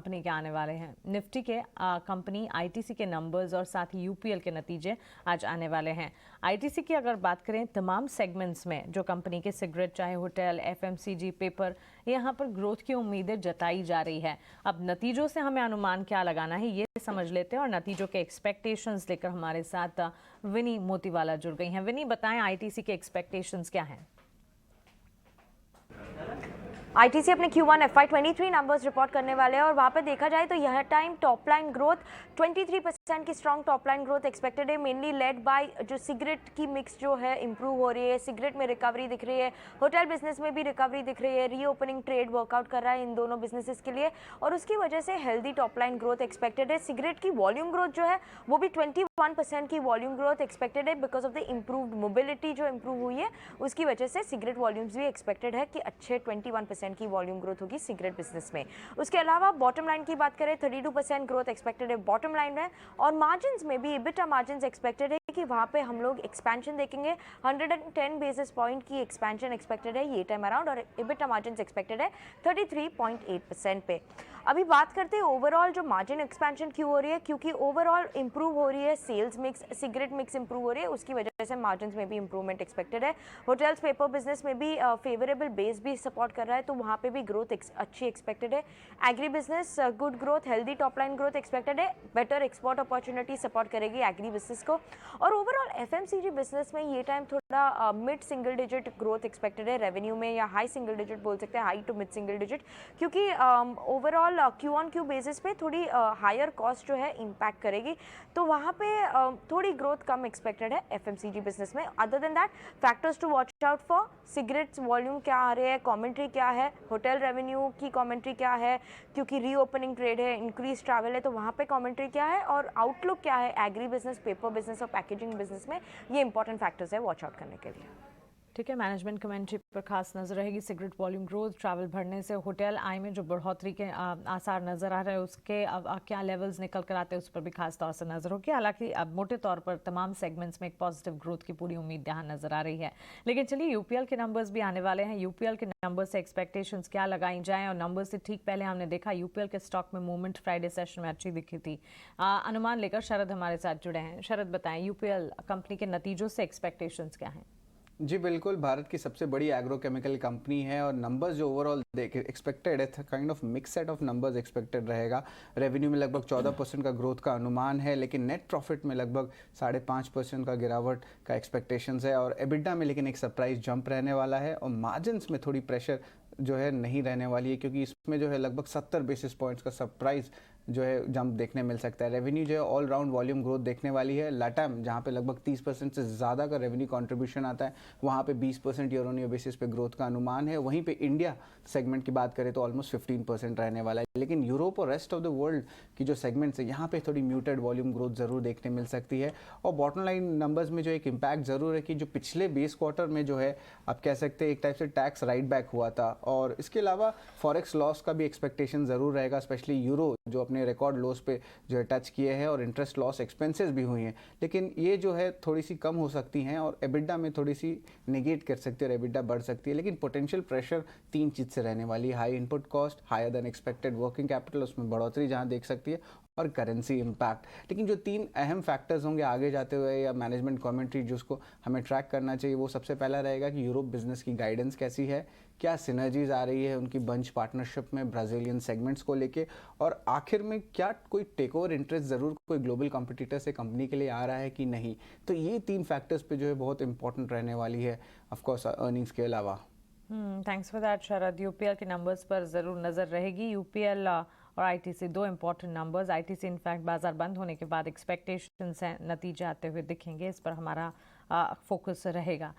Company के आने वाले हैं। निफ्टी के कंपनी आईटीसी के नंबर्स और साथ ही यूपीएल के नतीजे आज आने वाले हैं। आईटीसी की अगर बात करें, तमाम सेगमेंट्स में जो कंपनी के सिगरेट, चाहे होटल, एफएमसीजी, पेपर, यहाँ पर ग्रोथ की उम्मीदें जताई जा रही है। अब नतीजों से हमें अनुमान क्या लगाना है ये समझ लेते हैं और नतीजों के एक्सपेक्टेशंस लेकर हमारे साथ विनी मोतीवाला जुड़ गई हैं। विनी, बताएं आईटीसी के एक्सपेक्टेशंस क्या हैं? आईटीसी अपने Q1 FY23 नंबर्स रिपोर्ट करने वाले हैं और वहाँ पे देखा जाए तो यह टाइम टॉप लाइन ग्रोथ 23% की strong top line growth expected है, मेनली लेड बाय जो सिगरेट की मिक्स जो है इंप्रूव हो रही है, सिगरेट में रिकवरी दिख रही है, होटल बिजनेस में भी रिकवरी दिख रही है, रीओपनिंग ट्रेड वर्कआउट कर रहा है इन दोनों बिजनेसेस के लिए और उसकी वजह से healthy top line growth expected है। सिगरेट की वॉल्यूम ग्रोथ जो है वो भी 21% की वॉल्यूम ग्रोथ एक्सपेक्टेड है because of the improved mobility जो इंप्रूव हुई है उसकी वजह से सिगरेट वॉल्यूम्स भी एक्सपेक्टेड है कि अच्छे 21% की वॉल्यूम ग्रोथ होगी सिगरेट बिजनेस में। उसके अलावा बॉटम लाइन की बात करें 32% ग्रोथ एक्सपेक्टेड है बॉटम लाइन में और मार्जिन्स में भी EBITDA मार्जिन्स एक्सपेक्टेड है कि वहाँ पे हम लोग एक्सपेंशन देखेंगे। 110 बेसिस पॉइंट की एक्सपेंशन एक्सपेक्टेड है ये टाइम अराउंड और EBITDA मार्जिन्स एक्सपेक्टेड है 33.8% पे। अभी बात करते हैं ओवरऑल जो मार्जिन एक्सपेंशन क्यों हो रही है, क्योंकि ओवरऑल इंप्रूव हो रही है sales mix, cigarette mix improve हो रही है, उसकी वजह से मार्जिन में भी इंप्रूवमेंट एक्सपेक्टेड है। होटल्स पेपर बिजनेस में भी फेवरेबल बेस भी सपोर्ट कर रहा है तो वहाँ पे भी ग्रोथ अच्छी एक्सपेक्टेड है। Agri business good growth, healthy top line growth expected है, बेटर एक्सपोर्ट अपॉर्चुनिटी सपोर्ट करेगी एग्री बिजनेस को और ओवरऑल एफएमसीजी बिजनेस में ये टाइम थोड़ा mid single digit growth expected है रेवेन्यू में, या हाई सिंगल डिजिट बोल सकते हैं, high to mid single digit, क्योंकि ओवरऑल Q1Q बेसिस पे थोड़ी हायर कॉस्ट जो है इम्पैक्ट करेगी तो वहाँ पे थोड़ी ग्रोथ कम एक्सपेक्टेड है एफएमसीजी बिजनेस में। Other than that factors to watch out for, cigarettes volume क्या आ रहे हैं, कमेंट्री क्या है, होटल रेवेन्यू की कमेंट्री क्या है क्योंकि रीओपनिंग ट्रेड है, इंक्रीज ट्रैवल है तो वहाँ पे कमेंट्री क्या है और आउटलुक क्या है एग्री बिजनेस, पेपर बिजनेस और पैकेजिंग बिजनेस में, ये इंपॉर्टेंट फैक्टर्स है वॉच आउट करने के लिए। ठीक है, मैनेजमेंट कमेंट्री पर खास नजर रहेगी। सिगरेट वॉल्यूम ग्रोथ, ट्रैवल बढ़ने से होटल आय में जो बढ़ोतरी के आसार नजर आ रहे हैं उसके क्या लेवल्स निकल कर आते हैं उस पर भी खास तौर से नजर होगी। हालांकि अब मोटे तौर पर तमाम सेगमेंट्स में एक पॉजिटिव ग्रोथ की पूरी उम्मीद यहाँ नजर आ रही है। लेकिन चलिए यूपीएल के नंबर्स भी आने वाले हैं। यूपीएल के नंबर से एक्सपेक्टेशंस क्या लगाई जाएँ और नंबर से ठीक पहले हमने देखा यूपीएल के स्टॉक में मूवमेंट फ्राइडे सेशन में अच्छी दिखी थी। अनुमान लेकर शरद हमारे साथ जुड़े हैं। शरद, बताएं यूपीएल कंपनी के नतीजों से एक्सपेक्टेशंस क्या हैं? जी बिल्कुल, भारत की सबसे बड़ी एग्रोकेमिकल कंपनी है और नंबर्स जो ओवरऑल एक्सपेक्टेड है, kind of mix set of numbers expected रहेगा। रेवेन्यू में लगभग 14% का ग्रोथ का अनुमान है, लेकिन नेट प्रॉफिट में लगभग 5.5% का गिरावट का एक्सपेक्टेशंस है और एबिटा में लेकिन एक सरप्राइज जंप रहने वाला है और मार्जिन्स में थोड़ी प्रेशर जो है नहीं रहने वाली है क्योंकि इसमें जो है लगभग 70 बेसिस पॉइंट्स का सरप्राइज जो है जंप देखने मिल सकता है। रेवेन्यू जो है ऑल राउंड वॉल्यूम ग्रोथ देखने वाली है। लाटाम जहाँ पे लगभग 30% से ज़्यादा का रेवेन्यू कंट्रीब्यूशन आता है वहाँ पे 20% ईयर ऑन ईयर बेसिस पे ग्रोथ का अनुमान है। वहीं पे इंडिया सेगमेंट की बात करें तो ऑलमोस्ट 15% रहने वाला है, लेकिन यूरोप और रेस्ट ऑफ द वर्ल्ड की जो सेगमेंट्स है यहाँ पे थोड़ी म्यूटेड वॉल्यूम ग्रोथ ज़रूर देखने मिल सकती है। और बॉटम लाइन नंबर्स में जो एक इम्पैक्ट ज़रूर है कि जो पिछले बेस क्वार्टर में जो है आप कह सकते हैं एक टाइप से टैक्स राइट बैक हुआ था और इसके अलावा फॉरेक्स लॉस का भी एक्सपेक्टेशन ज़रूर रहेगा, स्पेशली यूरो जो अपने रिकॉर्ड लोस पे जो है टच किए हैं और इंटरेस्ट लॉस एक्सपेंसेस भी हुई हैं, लेकिन ये जो है थोड़ी सी कम हो सकती हैं और एबिटा में थोड़ी सी नेगेट कर सकती है और एबिटा बढ़ सकती है। लेकिन पोटेंशियल प्रेशर 3 चीज़ से रहने वाली है, high input cost, higher than expected working capital, उसमें बढ़ोतरी जहाँ देख सकती है, और करेंसी इम्पैक्ट। लेकिन जो 3 अहम फैक्टर्स होंगे आगे जाते हुए या मैनेजमेंट कमेंट्री जिसको हमें ट्रैक करना चाहिए, वो सबसे पहला रहेगा कि यूरोप बिजनेस की गाइडेंस कैसी है, क्या सिनर्जीज आ रही है उनकी बंच पार्टनरशिप में ब्राज़ीलियन सेगमेंट्स को लेके, और आखिर में क्या कोई टेक ओवर इंटरेस्ट ज़रूर कोई ग्लोबल कंपटीटर से कंपनी के लिए आ रहा है कि नहीं। तो ये 3 फैक्टर्स पे जो है बहुत इंपॉर्टेंट रहने वाली है ऑफकोर्स अर्निंग्स के अलावा। Thanks for that Sharad. UPL के नंबर्स पर ज़रूर नज़र रहेगी। यूपीएल और ITC 2 important numbers. ITC in fact बाजार बंद होने के बाद एक्सपेक्टेशंस हैं, नतीजे आते हुए दिखेंगे, इस पर हमारा फोकस रहेगा।